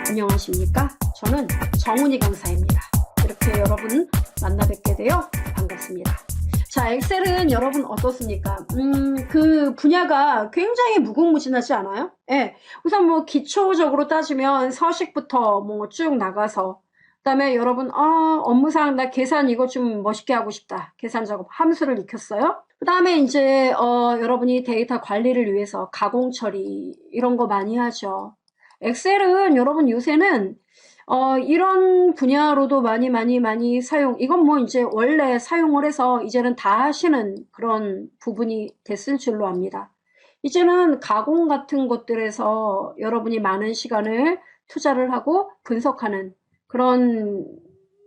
안녕하십니까? 저는 정은희 강사입니다. 이렇게 여러분 만나 뵙게 되어 반갑습니다. 자, 엑셀은 여러분 어떻습니까? 그 분야가 굉장히 무궁무진하지 않아요? 예. 우선 뭐 기초적으로 따지면 서식부터 뭐 쭉 나가서 그다음에 여러분 업무상 나 계산 이거 좀 멋있게 하고 싶다. 계산 작업 함수를 익혔어요. 그다음에 이제 여러분이 데이터 관리를 위해서 가공 처리 이런 거 많이 하죠. 엑셀은 여러분 요새는 이런 분야로도 많이 사용, 이건 뭐 이제 원래 사용을 해서 이제는 다 하시는 그런 부분이 됐을 줄로 압니다. 이제는 가공 같은 것들에서 여러분이 많은 시간을 투자를 하고 분석하는 그런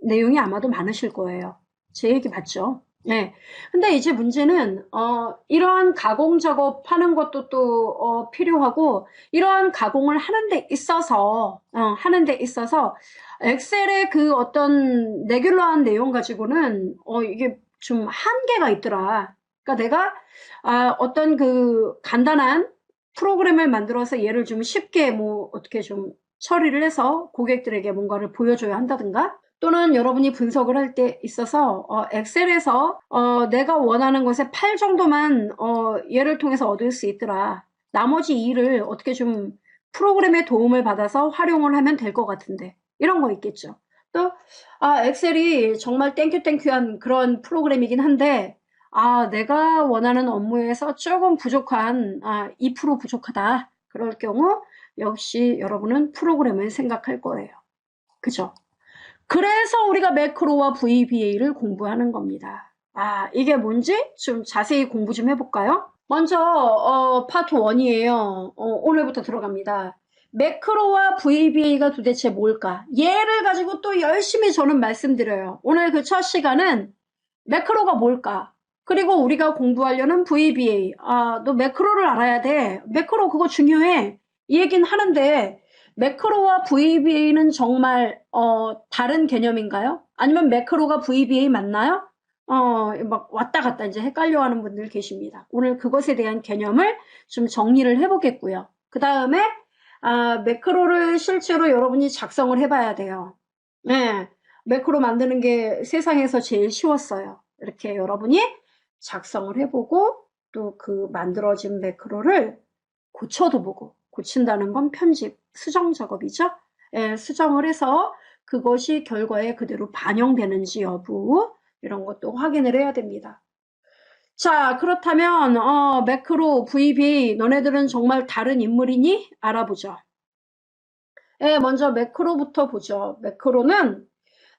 내용이 아마도 많으실 거예요. 제 얘기 맞죠? 네. 근데 이제 문제는, 이러한 가공 작업하는 것도 또, 필요하고, 이러한 가공을 하는 데 있어서, 엑셀의 그 어떤 레귤러한 내용 가지고는, 이게 좀 한계가 있더라. 그러니까 내가, 어떤 그 간단한 프로그램을 만들어서 얘를 좀 쉽게 뭐, 어떻게 좀 처리를 해서 고객들에게 뭔가를 보여줘야 한다든가, 또는 여러분이 분석을 할 때 있어서 엑셀에서 내가 원하는 것의 8 정도만 얘를 통해서 얻을 수 있더라. 나머지 2를 어떻게 좀 프로그램의 도움을 받아서 활용을 하면 될 것 같은데 이런 거 있겠죠. 또 엑셀이 정말 땡큐한 그런 프로그램이긴 한데 내가 원하는 업무에서 조금 부족한 2% 부족하다. 그럴 경우 역시 여러분은 프로그램을 생각할 거예요. 그죠? 그래서 우리가 매크로와 VBA를 공부하는 겁니다. 이게 뭔지 좀 자세히 공부 좀 해볼까요? 먼저 파트 1이에요. 오늘부터 들어갑니다. 매크로와 VBA가 도대체 뭘까? 얘를 가지고 또 열심히 저는 말씀드려요. 오늘 그 첫 시간은 매크로가 뭘까? 그리고 우리가 공부하려는 VBA. 너 매크로를 알아야 돼. 매크로 그거 중요해. 이 얘기는 하는데 매크로와 VBA는 정말 다른 개념인가요? 아니면 매크로가 VBA 맞나요? 막 왔다 갔다 이제 헷갈려하는 분들 계십니다. 오늘 그것에 대한 개념을 좀 정리를 해보겠고요. 그 다음에 매크로를 실제로 여러분이 작성을 해봐야 돼요. 네, 매크로 만드는 게 세상에서 제일 쉬웠어요. 이렇게 여러분이 작성을 해보고 또 그 만들어진 매크로를 고쳐도 보고, 고친다는 건 편집, 수정 작업이죠. 예, 수정을 해서 그것이 결과에 그대로 반영되는지 여부 이런 것도 확인을 해야 됩니다. 자, 그렇다면 매크로, VB 너네들은 정말 다른 인물이니? 알아보죠. 예, 먼저 매크로부터 보죠. 매크로는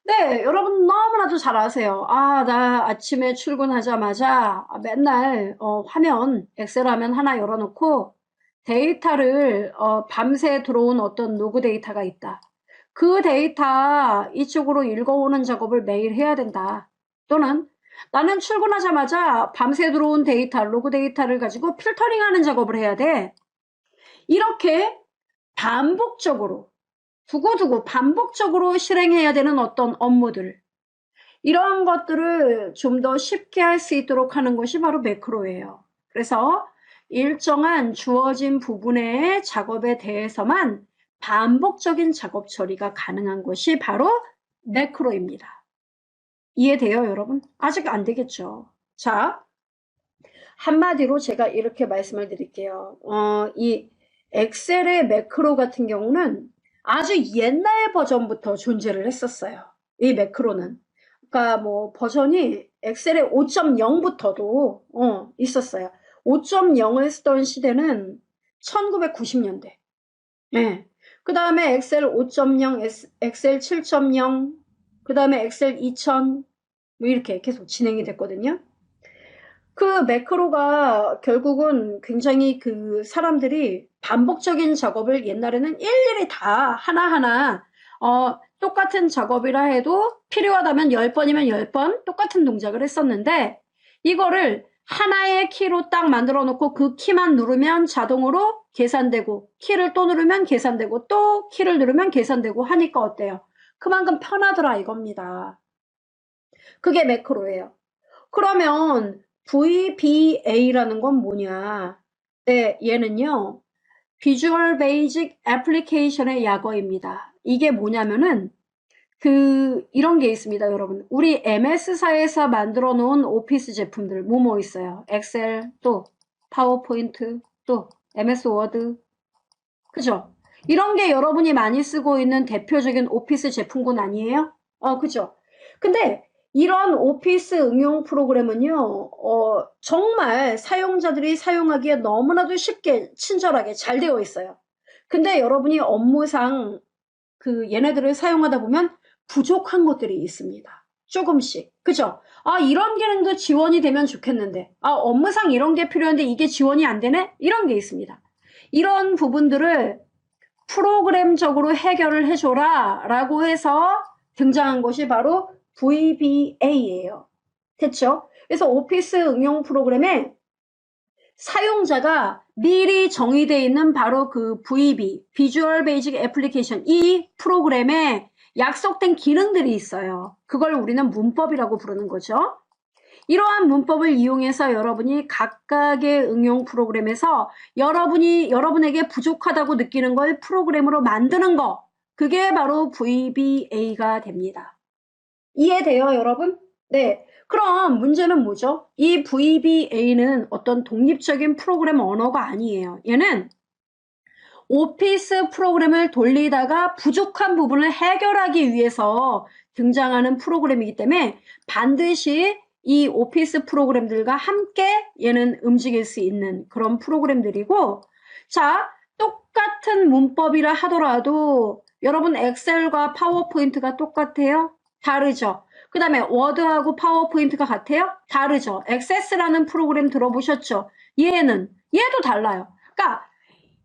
네, 여러분 너무나도 잘 아세요. 나 아침에 출근하자마자 맨날 화면, 엑셀 화면 하나 열어놓고 데이터를 밤새 들어온 어떤 로그 데이터가 있다. 그 데이터 이쪽으로 읽어오는 작업을 매일 해야 된다. 또는 나는 출근하자마자 밤새 들어온 데이터, 로그 데이터를 가지고 필터링하는 작업을 해야 돼. 이렇게 반복적으로 두고두고 반복적으로 실행해야 되는 어떤 업무들 이러한 것들을 좀 더 쉽게 할 수 있도록 하는 것이 바로 매크로예요. 그래서 일정한 주어진 부분의 작업에 대해서만 반복적인 작업 처리가 가능한 것이 바로 매크로입니다. 이해돼요, 여러분? 아직 안 되겠죠. 자, 한마디로 제가 이렇게 말씀을 드릴게요. 이 엑셀의 매크로 같은 경우는 아주 옛날 버전부터 존재를 했었어요. 이 매크로는. 그러니까 뭐 버전이 엑셀의 5.0부터도 있었어요. 5.0을 쓰던 시대는 1990년대. 네. 그 다음에 엑셀 5.0, 엑셀 7.0, 그 다음에 엑셀 2000, 뭐 이렇게 계속 진행이 됐거든요. 그 매크로가 결국은 굉장히 그 사람들이 반복적인 작업을 옛날에는 일일이 다 하나하나 똑같은 작업이라 해도 필요하다면 10번이면 10번 똑같은 동작을 했었는데 이거를 하나의 키로 딱 만들어 놓고 그 키만 누르면 자동으로 계산되고 키를 또 누르면 계산되고 또 키를 누르면 계산되고 하니까 어때요? 그만큼 편하더라 이겁니다. 그게 매크로예요. 그러면 VBA라는 건 뭐냐? 네, 얘는요. 비주얼 베이직 애플리케이션의 약어입니다. 이게 뭐냐면은 이런 게 있습니다, 여러분. 우리 MS사에서 만들어 놓은 오피스 제품들 뭐뭐 있어요? 엑셀, 또 파워포인트, 또 MS 워드, 그죠? 이런 게 여러분이 많이 쓰고 있는 대표적인 오피스 제품군 아니에요? 그죠? 근데 이런 오피스 응용 프로그램은요, 정말 사용자들이 사용하기에 너무나도 쉽게, 친절하게 잘 되어 있어요. 근데 여러분이 업무상 얘네들을 사용하다 보면 부족한 것들이 있습니다. 조금씩. 그죠? 이런 기능도 지원이 되면 좋겠는데, 업무상 이런 게 필요한데 이게 지원이 안 되네? 이런 게 있습니다. 이런 부분들을 프로그램적으로 해결을 해줘라 라고 해서 등장한 것이 바로 VBA예요. 됐죠? 그래서 오피스 응용 프로그램에 사용자가 미리 정의되어 있는 바로 그 VB, 비주얼 베이직 애플리케이션, 이 프로그램에 약속된 기능들이 있어요. 그걸 우리는 문법이라고 부르는 거죠. 이러한 문법을 이용해서 여러분이 각각의 응용 프로그램에서 여러분에게 부족하다고 느끼는 걸 프로그램으로 만드는 거, 그게 바로 VBA가 됩니다. 이해돼요, 여러분? 네. 그럼 문제는 뭐죠? 이 VBA는 어떤 독립적인 프로그램 언어가 아니에요. 얘는 오피스 프로그램을 돌리다가 부족한 부분을 해결하기 위해서 등장하는 프로그램이기 때문에 반드시 이 오피스 프로그램들과 함께 얘는 움직일 수 있는 그런 프로그램들이고, 자, 똑같은 문법이라 하더라도 여러분 엑셀과 파워포인트가 똑같아요? 다르죠? 그 다음에 워드하고 파워포인트가 같아요? 다르죠? 액세스라는 프로그램 들어보셨죠? 얘도 달라요. 그러니까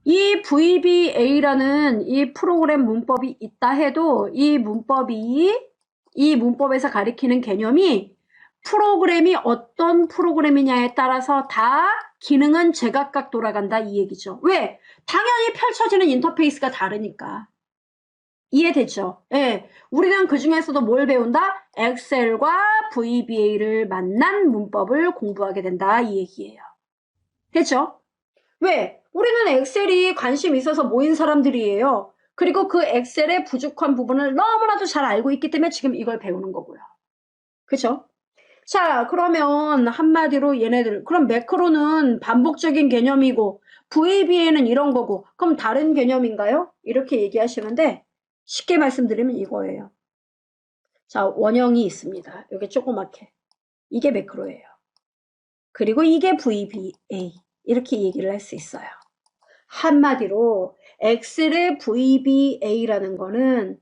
이 VBA라는 이 프로그램 문법이 있다 해도 이 문법에서 가리키는 개념이 프로그램이 어떤 프로그램이냐에 따라서 다 기능은 제각각 돌아간다 이 얘기죠. 왜? 당연히 펼쳐지는 인터페이스가 다르니까. 이해됐죠? 예. 우리는 그 중에서도 뭘 배운다? 엑셀과 VBA를 만난 문법을 공부하게 된다 이 얘기예요. 됐죠? 왜? 우리는 엑셀이 관심 있어서 모인 사람들이에요. 그리고 그 엑셀의 부족한 부분을 너무나도 잘 알고 있기 때문에 지금 이걸 배우는 거고요. 그죠? 자, 그러면 한마디로 그럼 매크로는 반복적인 개념이고 VBA는 이런 거고, 그럼 다른 개념인가요? 이렇게 얘기하시는데 쉽게 말씀드리면 이거예요. 자, 원형이 있습니다. 여기 조그맣게. 이게 매크로예요. 그리고 이게 VBA. 이렇게 얘기를 할 수 있어요. 한마디로 엑셀의 VBA라는 거는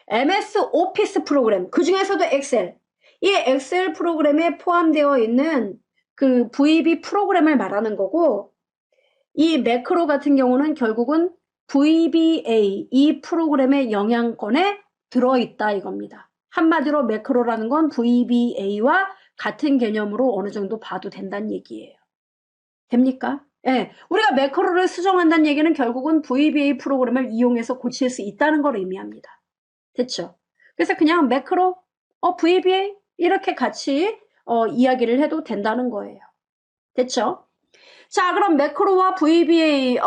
MS 오피스 프로그램, 그 중에서도 엑셀. 이 엑셀 프로그램에 포함되어 있는 그 VB 프로그램을 말하는 거고, 이 매크로 같은 경우는 결국은 VBA, 이 프로그램의 영향권에 들어있다 이겁니다. 한마디로 매크로라는 건 VBA와 같은 개념으로 어느 정도 봐도 된다는 얘기예요. 됩니까? 예, 우리가 매크로를 수정한다는 얘기는 결국은 VBA 프로그램을 이용해서 고칠 수 있다는 걸 의미합니다. 됐죠? 그래서 그냥 매크로, VBA 이렇게 같이 이야기를 해도 된다는 거예요. 됐죠? 자, 그럼 매크로와 VBA,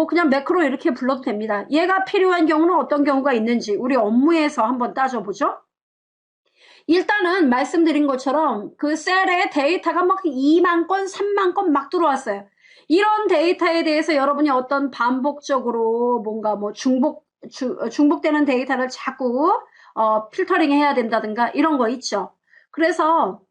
그냥 매크로 이렇게 불러도 됩니다. 얘가 필요한 경우는 어떤 경우가 있는지 우리 업무에서 한번 따져보죠. 일단은 말씀드린 것처럼 그 셀에 데이터가 막 2만 건, 3만 건 막 들어왔어요. 이런 데이터에 대해서 여러분이 어떤 반복적으로 뭔가 중복되는 데이터를 자꾸 필터링 해야 된다든가 이런 거 있죠. 그래서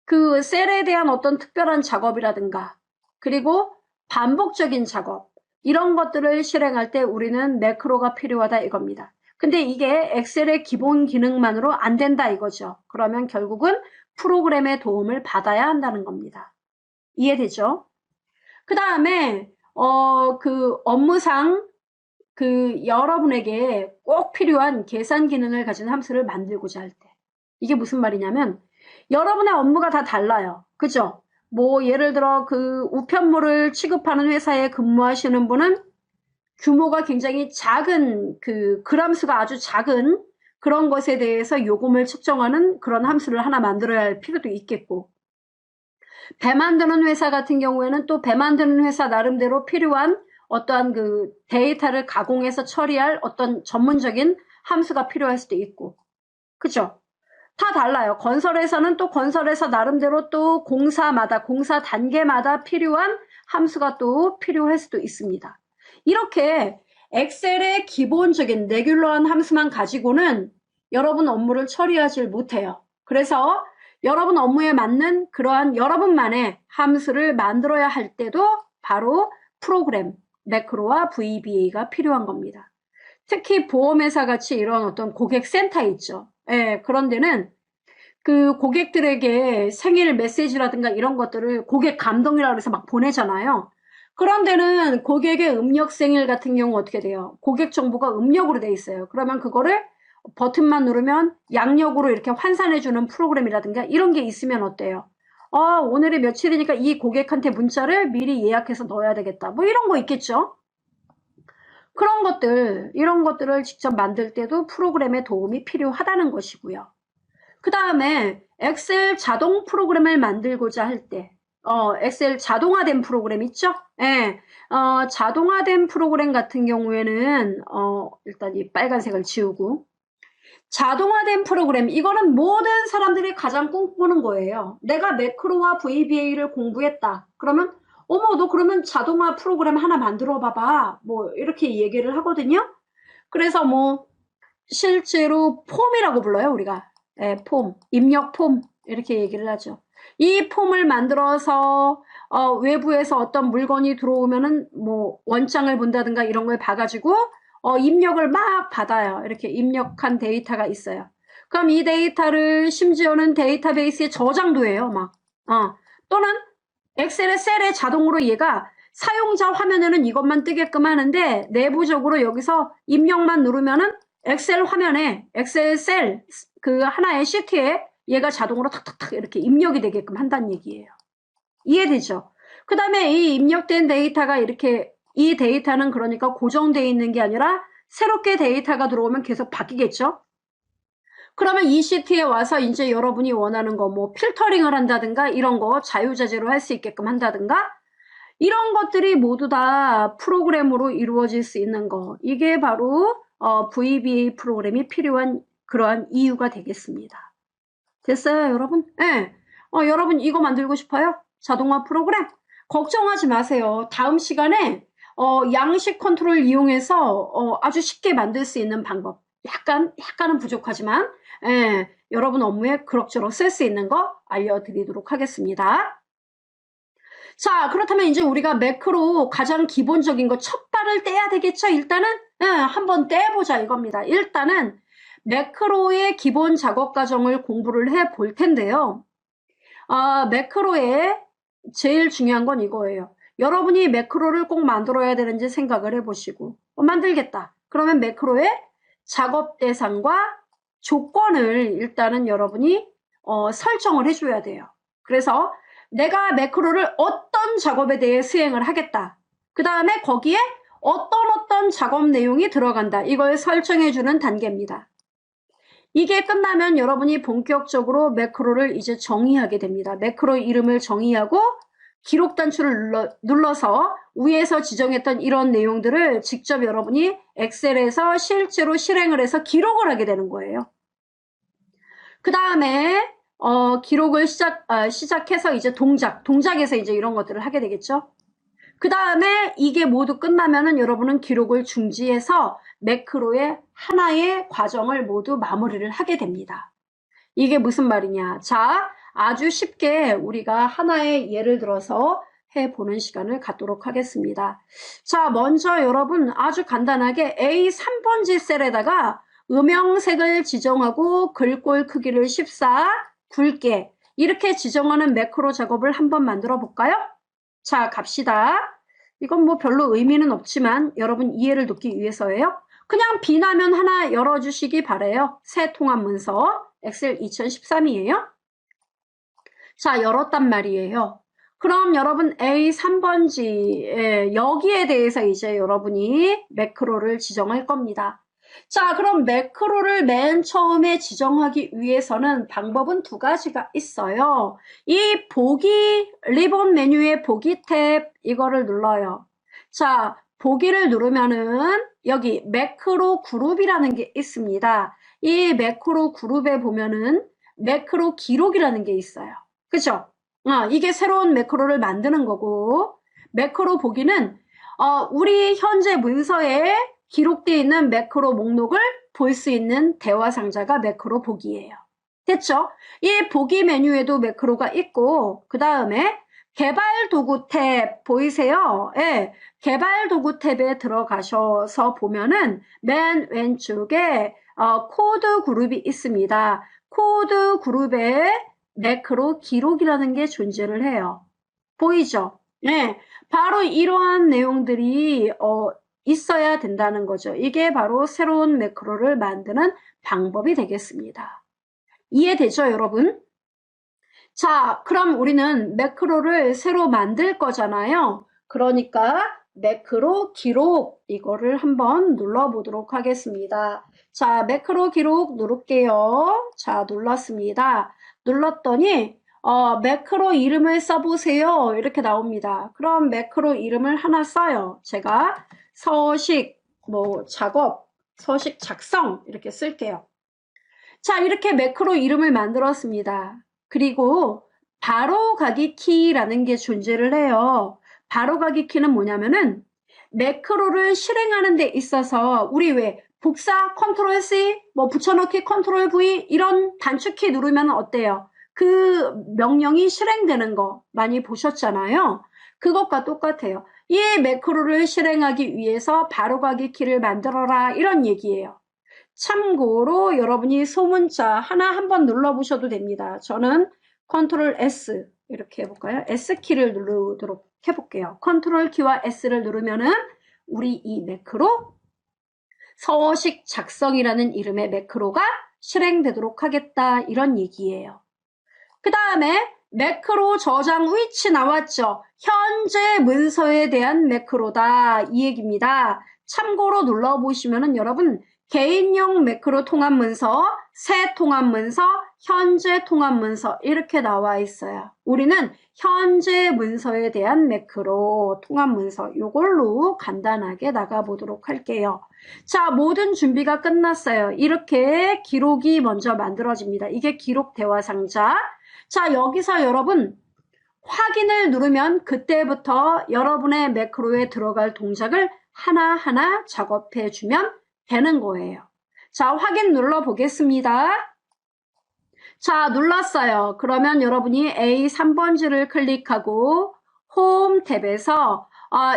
그 셀에 대한 어떤 특별한 작업이라든가 그리고 반복적인 작업 이런 것들을 실행할 때 우리는 매크로가 필요하다 이겁니다. 근데 이게 엑셀의 기본 기능만으로 안 된다 이거죠. 그러면 결국은 프로그램의 도움을 받아야 한다는 겁니다. 이해되죠? 그 다음에 그 업무상 여러분에게 꼭 필요한 계산 기능을 가진 함수를 만들고자 할 때 이게 무슨 말이냐면 여러분의 업무가 다 달라요. 그죠? 예를 들어 그 우편물을 취급하는 회사에 근무하시는 분은 규모가 굉장히 작은 그람수가 아주 작은 그런 것에 대해서 요금을 측정하는 그런 함수를 하나 만들어야 할 필요도 있겠고, 배 만드는 회사 같은 경우에는 또 배 만드는 회사 나름대로 필요한 어떠한 그 데이터를 가공해서 처리할 어떤 전문적인 함수가 필요할 수도 있고. 그죠? 다 달라요. 건설에서는 또 건설에서 나름대로 또 공사마다, 공사 단계마다 필요한 함수가 또 필요할 수도 있습니다. 이렇게 엑셀의 기본적인 레귤러한 함수만 가지고는 여러분 업무를 처리하지 못해요. 그래서 여러분 업무에 맞는 그러한 여러분만의 함수를 만들어야 할 때도 바로 프로그램, 매크로와 VBA가 필요한 겁니다. 특히 보험회사 같이 이런 어떤 고객센터 있죠. 예, 그런 데는 그 고객들에게 생일 메시지라든가 이런 것들을 고객 감동이라고 해서 막 보내잖아요. 그런 데는 고객의 음력 생일 같은 경우 어떻게 돼요? 고객 정보가 음력으로 돼 있어요. 그러면 그거를 버튼만 누르면 양력으로 이렇게 환산해주는 프로그램이라든가 이런 게 있으면 어때요? 오늘이 며칠이니까 이 고객한테 문자를 미리 예약해서 넣어야 되겠다. 뭐 이런 거 있겠죠? 그런 것들, 이런 것들을 직접 만들 때도 프로그램의 도움이 필요하다는 것이고요. 그 다음에 엑셀 자동 프로그램을 만들고자 할 때, 엑셀 자동화된 프로그램 있죠? 예, 자동화된 프로그램 같은 경우에는, 일단 이 빨간색을 지우고, 자동화된 프로그램, 이거는 모든 사람들이 가장 꿈꾸는 거예요. 내가 매크로와 VBA를 공부했다. 그러면 어머, 너 그러면 자동화 프로그램 하나 만들어 봐봐. 뭐 이렇게 얘기를 하거든요. 그래서 뭐 실제로 폼이라고 불러요, 우리가. 네, 폼, 입력 폼 이렇게 얘기를 하죠. 이 폼을 만들어서 외부에서 어떤 물건이 들어오면은 뭐 원장을 본다든가 이런 걸 봐가지고 입력을 막 받아요. 이렇게 입력한 데이터가 있어요. 그럼 이 데이터를 심지어는 데이터베이스에 저장도 해요. 막 또는 엑셀의 셀에 자동으로 얘가 사용자 화면에는 이것만 뜨게끔 하는데 내부적으로 여기서 입력만 누르면은 엑셀 화면에 엑셀 셀 그 하나의 시트에 얘가 자동으로 탁탁탁 이렇게 입력이 되게끔 한다는 얘기예요. 이해되죠? 그 다음에 이 입력된 데이터가 이렇게 이 데이터는 그러니까 고정되어 있는 게 아니라 새롭게 데이터가 들어오면 계속 바뀌겠죠? 그러면 이 시트에 와서 이제 여러분이 원하는 거 뭐 필터링을 한다든가 이런 거 자유자재로 할 수 있게끔 한다든가 이런 것들이 모두 다 프로그램으로 이루어질 수 있는 거. 이게 바로 VBA 프로그램이 필요한 그러한 이유가 되겠습니다. 됐어요, 여러분? 네. 여러분 이거 만들고 싶어요? 자동화 프로그램? 걱정하지 마세요. 다음 시간에 양식 컨트롤 이용해서 아주 쉽게 만들 수 있는 방법. 약간은 부족하지만 여러분 업무에 그럭저럭 쓸 수 있는 거 알려드리도록 하겠습니다. 자, 그렇다면 이제 우리가 매크로 가장 기본적인 거 첫 발을 떼야 되겠죠? 일단은 한번 떼보자 이겁니다. 일단은 매크로의 기본 작업 과정을 공부를 해 볼 텐데요. 매크로의 제일 중요한 건 이거예요. 여러분이 매크로를 꼭 만들어야 되는지 생각을 해보시고 만들겠다. 그러면 매크로의 작업 대상과 조건을 일단은 여러분이 설정을 해줘야 돼요. 그래서 내가 매크로를 어떤 작업에 대해 수행을 하겠다. 그 다음에 거기에 어떤 작업 내용이 들어간다. 이걸 설정해주는 단계입니다. 이게 끝나면 여러분이 본격적으로 매크로를 이제 정의하게 됩니다. 매크로 이름을 정의하고 기록 단추를 눌러서 위에서 지정했던 이런 내용들을 직접 여러분이 엑셀에서 실제로 실행을 해서 기록을 하게 되는 거예요. 그 다음에 기록을 시작해서 이제 동작에서 이제 이런 것들을 하게 되겠죠. 그 다음에 이게 모두 끝나면은 여러분은 기록을 중지해서 매크로의 하나의 과정을 모두 마무리를 하게 됩니다. 이게 무슨 말이냐? 자, 아주 쉽게 우리가 하나의 예를 들어서 해보는 시간을 갖도록 하겠습니다. 자, 먼저 여러분 아주 간단하게 A3번지 셀에다가 음영색을 지정하고 글꼴 크기를 14, 굵게 이렇게 지정하는 매크로 작업을 한번 만들어 볼까요? 자, 갑시다. 이건 뭐 별로 의미는 없지만 여러분 이해를 돕기 위해서예요. 그냥 비나면 하나 열어주시기 바래요. 새 통합 문서 엑셀 2013이에요. 자, 열었단 말이에요. 그럼 여러분 A3번지 여기에 대해서 이제 여러분이 매크로를 지정할 겁니다. 자, 그럼 매크로를 맨 처음에 지정하기 위해서는 방법은 두 가지가 있어요. 이 보기 리본 메뉴의 보기 탭 이거를 눌러요. 자, 보기를 누르면은 여기 매크로 그룹이라는 게 있습니다. 이 매크로 그룹에 보면은 매크로 기록이라는 게 있어요. 그죠? 이게 새로운 매크로를 만드는 거고, 매크로 보기는 우리 현재 문서에 기록되어 있는 매크로 목록을 볼 수 있는 대화 상자가 매크로 보기예요. 됐죠? 이 보기 메뉴에도 매크로가 있고, 그 다음에 개발 도구 탭 보이세요? 예, 개발 도구 탭에 들어가셔서 보면은 맨 왼쪽에 코드 그룹이 있습니다. 코드 그룹에 매크로 기록이라는 게 존재를 해요. 보이죠? 네, 바로 이러한 내용들이 있어야 된다는 거죠. 이게 바로 새로운 매크로를 만드는 방법이 되겠습니다. 이해되죠, 여러분? 자, 그럼 우리는 매크로를 새로 만들 거잖아요. 그러니까 매크로 기록 이거를 한번 눌러보도록 하겠습니다. 자, 매크로 기록 누를게요. 자, 눌렀습니다. 눌렀더니 매크로 이름을 써보세요. 이렇게 나옵니다. 그럼 매크로 이름을 하나 써요. 제가 서식 작업, 서식 작성 이렇게 쓸게요. 자, 이렇게 매크로 이름을 만들었습니다. 그리고 바로가기 키라는 게 존재를 해요. 바로가기 키는 뭐냐면은 매크로를 실행하는 데 있어서 우리 왜 복사 컨트롤 C, 붙여넣기 컨트롤 V 이런 단축키 누르면 어때요? 그 명령이 실행되는 거 많이 보셨잖아요. 그것과 똑같아요. 이 매크로를 실행하기 위해서 바로가기 키를 만들어라 이런 얘기예요. 참고로 여러분이 소문자 하나 한번 눌러보셔도 됩니다. 저는 컨트롤 S 이렇게 해볼까요? S키를 누르도록 해볼게요. 컨트롤 키와 S를 누르면은 우리 이 매크로 서식 작성이라는 이름의 매크로가 실행되도록 하겠다 이런 얘기예요. 그 다음에 매크로 저장 위치 나왔죠? 현재 문서에 대한 매크로다 이 얘기입니다. 참고로 눌러보시면은 여러분 개인용 매크로 통합 문서, 새 통합 문서, 현재 통합 문서 이렇게 나와 있어요. 우리는 현재 문서에 대한 매크로 통합 문서 이걸로 간단하게 나가보도록 할게요. 자, 모든 준비가 끝났어요. 이렇게 기록이 먼저 만들어집니다. 이게 기록 대화 상자. 자, 여기서 여러분 확인을 누르면 그때부터 여러분의 매크로에 들어갈 동작을 하나하나 작업해주면 되는 거예요. 자, 확인 눌러보겠습니다. 자, 눌렀어요. 그러면 여러분이 A3번지를 클릭하고 홈 탭에서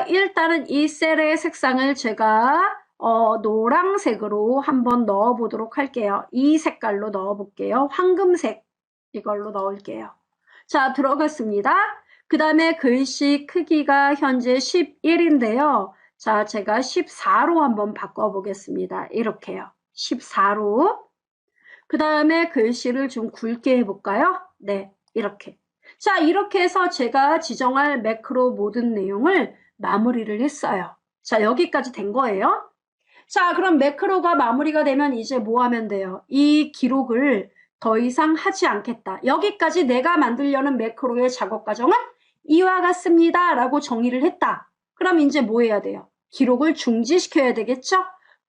일단은 이 셀의 색상을 제가 노란색으로 한번 넣어보도록 할게요. 이 색깔로 넣어볼게요. 황금색 이걸로 넣을게요. 자, 들어갔습니다. 그 다음에 글씨 크기가 현재 11인데요. 자, 제가 14로 한번 바꿔보겠습니다. 이렇게요. 14로. 그 다음에 글씨를 좀 굵게 해볼까요? 네, 이렇게. 자, 이렇게 해서 제가 지정할 매크로 모든 내용을 마무리를 했어요. 자, 여기까지 된 거예요. 자, 그럼 매크로가 마무리가 되면 이제 뭐 하면 돼요? 이 기록을 더 이상 하지 않겠다. 여기까지 내가 만들려는 매크로의 작업 과정은 이와 같습니다. 라고 정의를 했다. 그럼 이제 뭐 해야 돼요? 기록을 중지시켜야 되겠죠?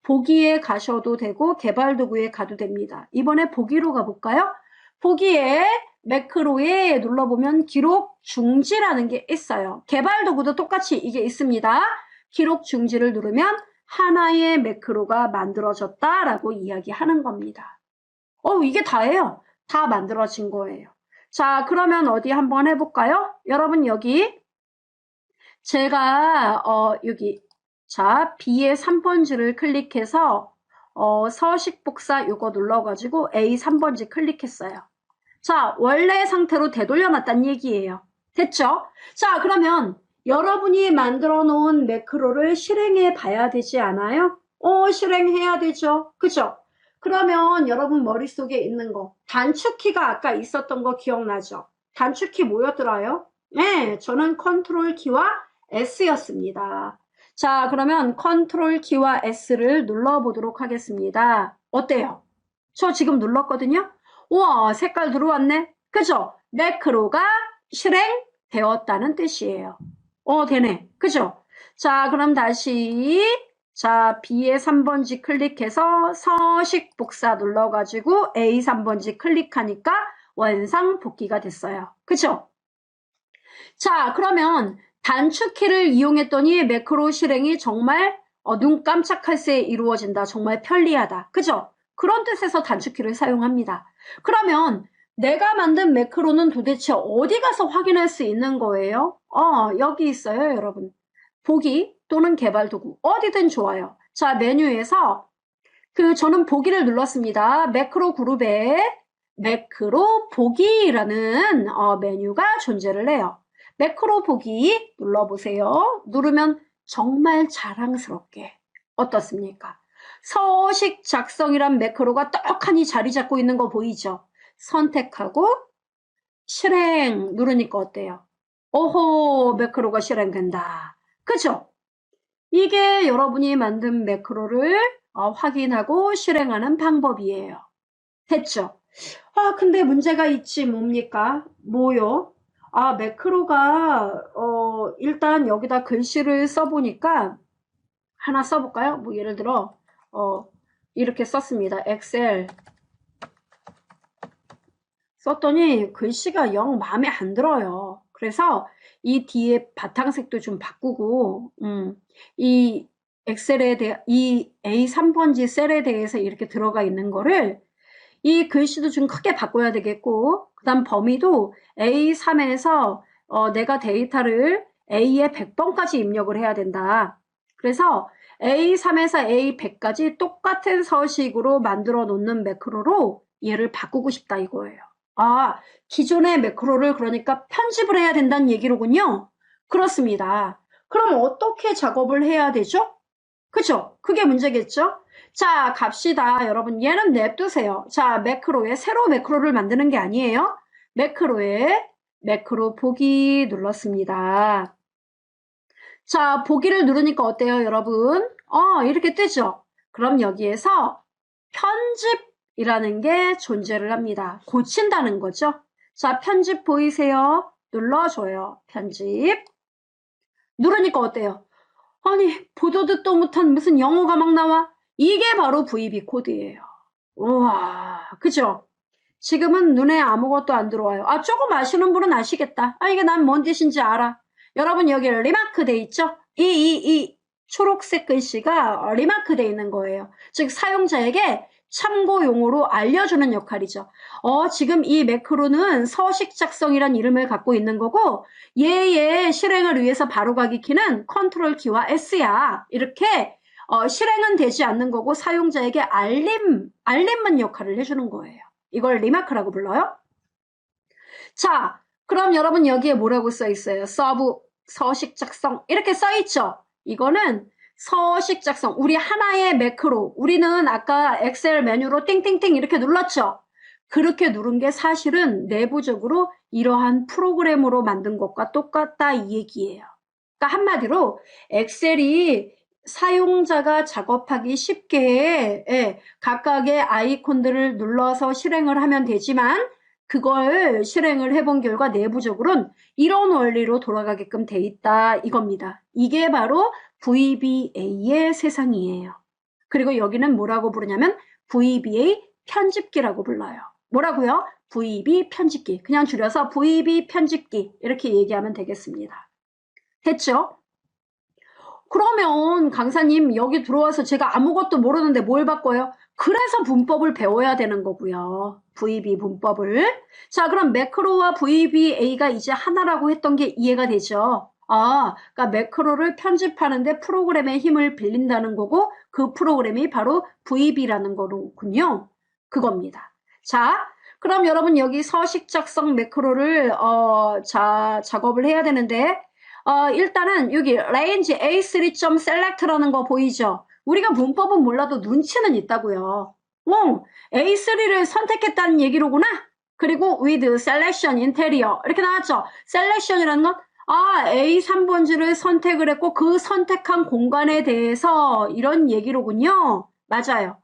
보기에 가셔도 되고 개발 도구에 가도 됩니다. 이번에 보기로 가볼까요? 보기에 매크로에 눌러보면 기록 중지라는 게 있어요. 개발 도구도 똑같이 이게 있습니다. 기록 중지를 누르면 하나의 매크로가 만들어졌다라고 이야기하는 겁니다. 이게 다예요. 다 만들어진 거예요. 자, 그러면 어디 한번 해볼까요? 여러분 여기 제가 여기 자 B의 3번지를 클릭해서 서식 복사 요거 눌러가지고 A 3번지 클릭했어요. 자, 원래 상태로 되돌려놨다는 얘기예요. 됐죠? 자, 그러면 여러분이 만들어 놓은 매크로를 실행해 봐야 되지 않아요? 실행해야 되죠. 그죠? 그러면 여러분 머릿속에 있는 거 단축키가 아까 있었던 거 기억나죠? 단축키 뭐였더라요? 네, 저는 컨트롤 키와 S였습니다. 자, 그러면 컨트롤 키와 S를 눌러보도록 하겠습니다. 어때요? 저 지금 눌렀거든요? 우와, 색깔 들어왔네? 그죠? 매크로가 실행되었다는 뜻이에요. 되네. 그죠? 자, 그럼 다시 자, B의 3번지 클릭해서 서식 복사 눌러가지고 A 3번지 클릭하니까 원상 복귀가 됐어요. 그쵸? 자, 그러면 단축키를 이용했더니 매크로 실행이 정말 눈 깜짝할 새에 이루어진다. 정말 편리하다. 그죠? 그런 뜻에서 단축키를 사용합니다. 그러면 내가 만든 매크로는 도대체 어디 가서 확인할 수 있는 거예요? 여기 있어요, 여러분. 보기 또는 개발 도구. 어디든 좋아요. 자, 메뉴에서 저는 보기를 눌렀습니다. 매크로 그룹에 매크로 보기라는 메뉴가 존재를 해요. 매크로 보기 눌러보세요. 누르면 정말 자랑스럽게 어떻습니까? 서식 작성이란 매크로가 떡하니 자리 잡고 있는 거 보이죠? 선택하고 실행 누르니까 어때요? 오호, 매크로가 실행된다. 그죠? 이게 여러분이 만든 매크로를 확인하고 실행하는 방법이에요. 됐죠? 근데 문제가 있지. 뭡니까? 뭐요? 매크로가 일단 여기다 글씨를 써보니까 하나 써볼까요? 뭐 예를 들어 이렇게 썼습니다. 엑셀 썼더니 글씨가 영 마음에 안 들어요. 그래서 이 뒤에 바탕색도 좀 바꾸고 이 엑셀에 대해 이 A3번지 셀에 대해서 이렇게 들어가 있는 거를 이 글씨도 좀 크게 바꿔야 되겠고, 그 다음 범위도 A3에서 내가 데이터를 A에 100번까지 입력을 해야 된다. 그래서 A3에서 A100까지 똑같은 서식으로 만들어 놓는 매크로로 얘를 바꾸고 싶다 이거예요. 기존의 매크로를 그러니까 편집을 해야 된다는 얘기로군요. 그렇습니다. 그럼 어떻게 작업을 해야 되죠? 그쵸? 그게 문제겠죠? 자, 갑시다. 여러분, 얘는 냅두세요. 자, 매크로에 새로 매크로를 만드는 게 아니에요. 매크로에 매크로 보기 눌렀습니다. 자, 보기를 누르니까 어때요, 여러분? 이렇게 뜨죠? 그럼 여기에서 편집이라는 게 존재를 합니다. 고친다는 거죠. 자, 편집 보이세요? 눌러줘요. 편집. 누르니까 어때요? 아니, 보도 듣도 못한 무슨 영어가 막 나와? 이게 바로 VB 코드예요. 우와, 그죠? 지금은 눈에 아무것도 안 들어와요. 조금 아시는 분은 아시겠다. 이게 난 뭔 뜻인지 알아. 여러분 여기 리마크 돼 있죠? 이 초록색 글씨가 리마크 돼 있는 거예요. 즉 사용자에게 참고용으로 알려주는 역할이죠. 지금 이 매크로는 서식 작성이란 이름을 갖고 있는 거고 얘의 실행을 위해서 바로가기 키는 컨트롤 키와 S야. 이렇게 실행은 되지 않는 거고 사용자에게 알림문 역할을 해주는 거예요. 이걸 리마크라고 불러요. 자, 그럼 여러분 여기에 뭐라고 써 있어요? 서브, 서식 작성 이렇게 써 있죠? 이거는 서식 작성, 우리 하나의 매크로, 우리는 아까 엑셀 메뉴로 띵띵띵 이렇게 눌렀죠? 그렇게 누른 게 사실은 내부적으로 이러한 프로그램으로 만든 것과 똑같다 이 얘기예요. 그러니까 한마디로 엑셀이 사용자가 작업하기 쉽게 각각의 아이콘들을 눌러서 실행을 하면 되지만 그걸 실행을 해본 결과 내부적으로는 이런 원리로 돌아가게끔 돼 있다 이겁니다. 이게 바로 VBA의 세상이에요. 그리고 여기는 뭐라고 부르냐면 VBA 편집기라고 불러요. 뭐라고요? VB 편집기. 그냥 줄여서 VB 편집기 이렇게 얘기하면 되겠습니다. 됐죠? 그러면 강사님 여기 들어와서 제가 아무것도 모르는데 뭘 바꿔요? 그래서 문법을 배워야 되는 거고요. VB 문법을. 자, 그럼 매크로와 VBA가 이제 하나라고 했던 게 이해가 되죠? 그러니까 매크로를 편집하는데 프로그램의 힘을 빌린다는 거고 그 프로그램이 바로 VB라는 거군요. 그겁니다. 자, 그럼 여러분 여기 서식 작성 매크로를 작업을 해야 되는데 일단은 여기 range A3.select라는 거 보이죠? 우리가 문법은 몰라도 눈치는 있다고요. A3를 선택했다는 얘기로구나. 그리고 with selection interior 이렇게 나왔죠. selection이라는 건 A3번지를 선택을 했고 그 선택한 공간에 대해서 이런 얘기로군요. 맞아요.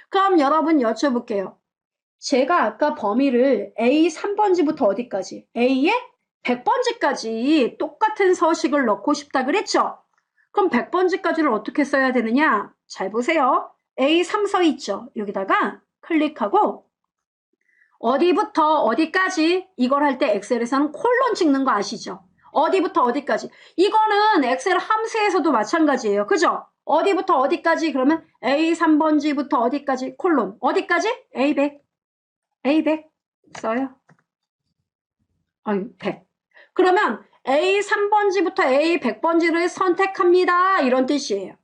그럼 여러분 여쭤볼게요. 제가 아까 범위를 A3번지부터 어디까지? A에 100번지까지 똑같은 서식을 넣고 싶다 그랬죠? 그럼 100번지까지를 어떻게 써야 되느냐? 잘 보세요. A3 써 있죠. 여기다가 클릭하고 어디부터 어디까지 이걸 할 때 엑셀에서는 콜론 찍는 거 아시죠? 어디부터 어디까지. 이거는 엑셀 함수에서도 마찬가지예요. 그죠? 어디부터 어디까지 그러면 A3번지부터 어디까지 콜론. 어디까지? A100. A100 써요. 아유, 100. 그러면 A3번지부터 A100번지를 선택합니다. 이런 뜻이에요.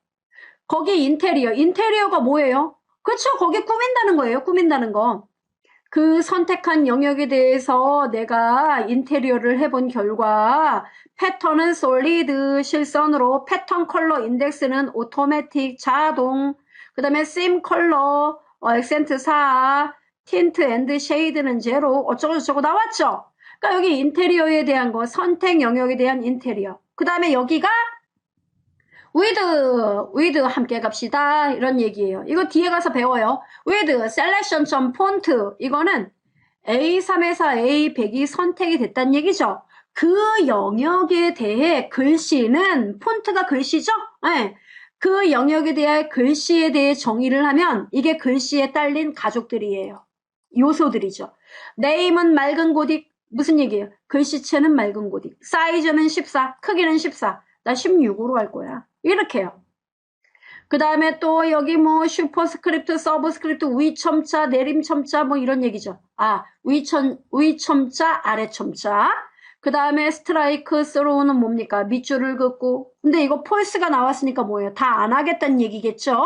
거기 인테리어. 인테리어가 뭐예요? 그렇죠. 거기 꾸민다는 거예요. 꾸민다는 거. 그 선택한 영역에 대해서 내가 인테리어를 해본 결과 패턴은 솔리드 실선으로 패턴 컬러 인덱스는 오토매틱 자동 그 다음에 심 컬러 액센트 4 틴트 앤드 쉐이드는 제로 어쩌고저쩌고 나왔죠. 그러니까 여기 인테리어에 대한 거 선택 영역에 대한 인테리어 그 다음에 여기가 with 함께 갑시다 이런 얘기예요. 이거 뒤에 가서 배워요. with selection.font 이거는 A3에서 A100이 선택이 됐다는 얘기죠. 그 영역에 대해 글씨는 폰트가 글씨죠? 네. 그 영역에 대해 글씨에 대해 정의를 하면 이게 글씨에 딸린 가족들이에요. 요소들이죠. name은 맑은 고딕 무슨 얘기예요? 글씨체는 맑은 고딕 사이즈는 14 크기는 14 나 16으로 할 거야. 이렇게요. 그 다음에 또 여기 뭐 슈퍼스크립트, 서브스크립트, 위첨자, 내림첨자 뭐 이런 얘기죠. 아, 위첨자, 아래첨자. 그 다음에 스트라이크, 스로우는 뭡니까? 밑줄을 긋고. 근데 이거 폴스가 나왔으니까 뭐예요? 다 안 하겠다는 얘기겠죠?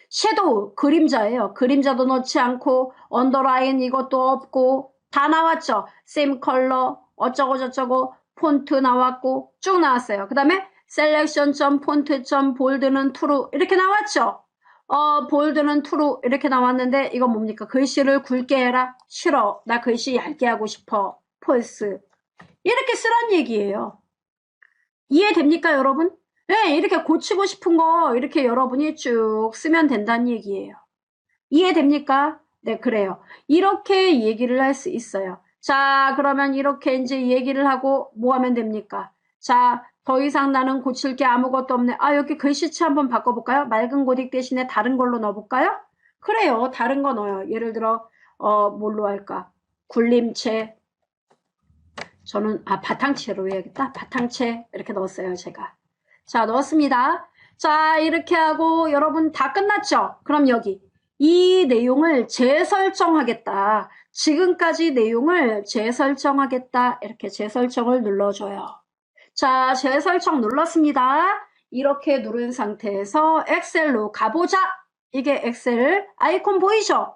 섀도우, 그림자예요. 그림자도 넣지 않고 언더라인 이것도 없고 다 나왔죠. 셈 컬러, 어쩌고저쩌고 폰트 나왔고 쭉 나왔어요. 그 다음에 selection.font.bold는 true 이렇게 나왔죠. bold는 true 이렇게 나왔는데 이건 뭡니까? 글씨를 굵게 해라. 싫어. 나 글씨 얇게 하고 싶어. false. 이렇게 쓰란 얘기예요. 이해됩니까 여러분? 네, 이렇게 고치고 싶은 거 이렇게 여러분이 쭉 쓰면 된다는 얘기예요. 이해됩니까? 네, 그래요. 이렇게 얘기를 할 수 있어요. 자, 그러면 이렇게 이제 얘기를 하고 뭐 하면 됩니까? 자, 더 이상 나는 고칠 게 아무것도 없네. 아, 여기 글씨체 한번 바꿔볼까요? 맑은 고딕 대신에 다른 걸로 넣어볼까요? 그래요. 다른 거 넣어요. 예를 들어, 뭘로 할까? 굴림체. 저는, 바탕체로 해야겠다. 바탕체. 이렇게 넣었어요, 제가. 자, 넣었습니다. 자, 이렇게 하고 여러분 다 끝났죠? 그럼 여기. 이 내용을 재설정하겠다. 지금까지 내용을 재설정하겠다. 이렇게 재설정을 눌러줘요. 자, 재설정 눌렀습니다. 이렇게 누른 상태에서 엑셀로 가보자. 이게 엑셀 아이콘 보이죠?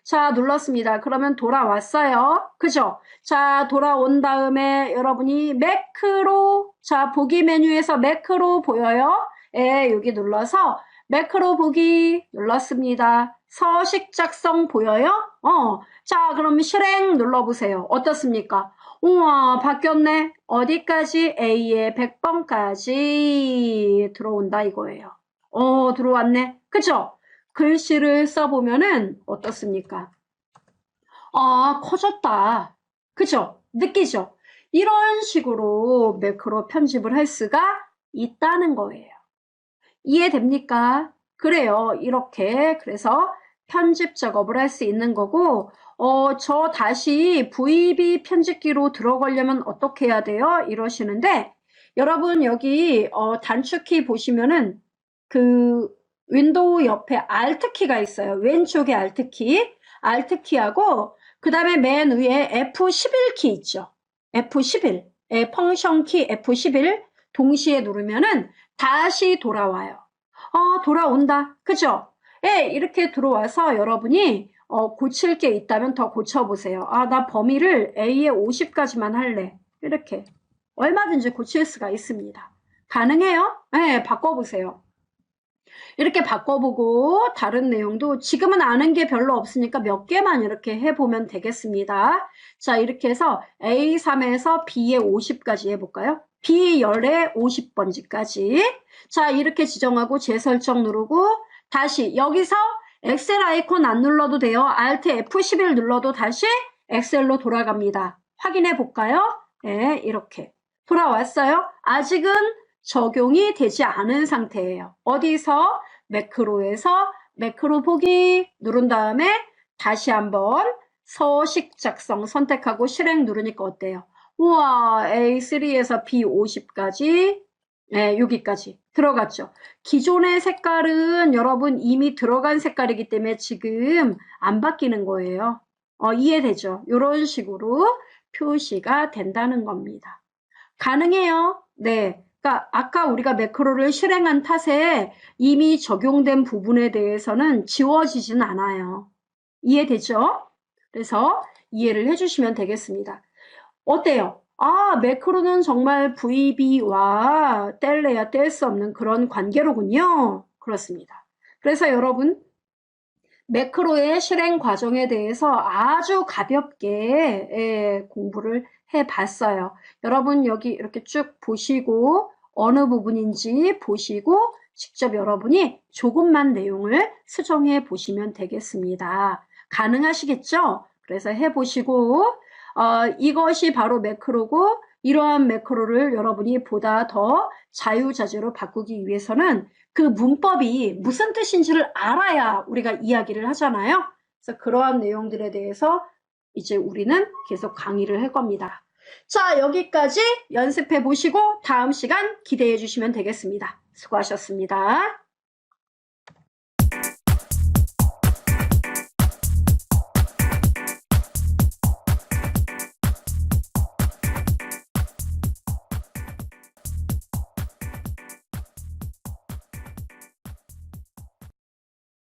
자, 눌렀습니다. 그러면 돌아왔어요. 그죠? 자, 돌아온 다음에 여러분이 매크로, 자, 보기 메뉴에서 매크로 보여요? 예, 여기 눌러서 매크로 보기 눌렀습니다. 서식 작성 보여요? 자, 그럼 실행 눌러보세요. 어떻습니까? 우와, 바뀌었네. 어디까지? A의 100번까지 들어온다 이거예요. 들어왔네. 그쵸? 글씨를 써보면은 어떻습니까? 커졌다. 그죠? 느끼죠? 이런 식으로 매크로 편집을 할 수가 있다는 거예요. 이해됩니까? 그래요. 이렇게 그래서 편집 작업을 할 수 있는 거고 저 다시 VB 편집기로 들어가려면 어떻게 해야 돼요? 이러시는데 여러분 여기 단축키 보시면은 그 윈도우 옆에 Alt키가 있어요. 왼쪽에 Alt키, Alt키하고 그 다음에 맨 위에 F11키 있죠. F11, 펑션키 F11 동시에 누르면은 다시 돌아와요. 돌아온다. 그죠? 예, 이렇게 들어와서 여러분이 고칠 게 있다면 더 고쳐보세요. 나 범위를 A에 50까지만 할래. 이렇게 얼마든지 고칠 수가 있습니다. 가능해요? 네, 바꿔보세요. 이렇게 바꿔보고 다른 내용도 지금은 아는 게 별로 없으니까 몇 개만 이렇게 해보면 되겠습니다. 자, 이렇게 해서 A3에서 B에 50까지 해볼까요? B열에 50번지까지. 자, 이렇게 지정하고 재설정 누르고 다시 여기서 엑셀 아이콘 안 눌러도 돼요. Alt F11 눌러도 다시 엑셀로 돌아갑니다. 확인해 볼까요? 네, 이렇게 돌아왔어요. 아직은 적용이 되지 않은 상태예요. 어디서? 매크로에서 매크로 보기 누른 다음에 다시 한번 서식 작성 선택하고 실행 누르니까 어때요? 우와, A3에서 B50까지 네, 여기까지 들어갔죠. 기존의 색깔은 여러분 이미 들어간 색깔이기 때문에 지금 안 바뀌는 거예요. 이해되죠? 이런 식으로 표시가 된다는 겁니다. 가능해요. 네. 그러니까 아까 우리가 매크로를 실행한 탓에 이미 적용된 부분에 대해서는 지워지진 않아요. 이해되죠? 그래서 이해를 해주시면 되겠습니다. 어때요? 아, 매크로는 정말 VB와 뗄래야 뗄 수 없는 그런 관계로군요. 그렇습니다. 그래서 여러분, 매크로의 실행 과정에 대해서 아주 가볍게 공부를 해봤어요. 여러분 여기 이렇게 쭉 보시고 어느 부분인지 보시고 직접 여러분이 조금만 내용을 수정해 보시면 되겠습니다. 가능하시겠죠? 그래서 해보시고 이것이 바로 매크로고 이러한 매크로를 여러분이 보다 더 자유자재로 바꾸기 위해서는 그 문법이 무슨 뜻인지를 알아야 우리가 이야기를 하잖아요. 그래서 그러한 내용들에 대해서 이제 우리는 계속 강의를 할 겁니다. 자, 여기까지 연습해 보시고 다음 시간 기대해 주시면 되겠습니다. 수고하셨습니다.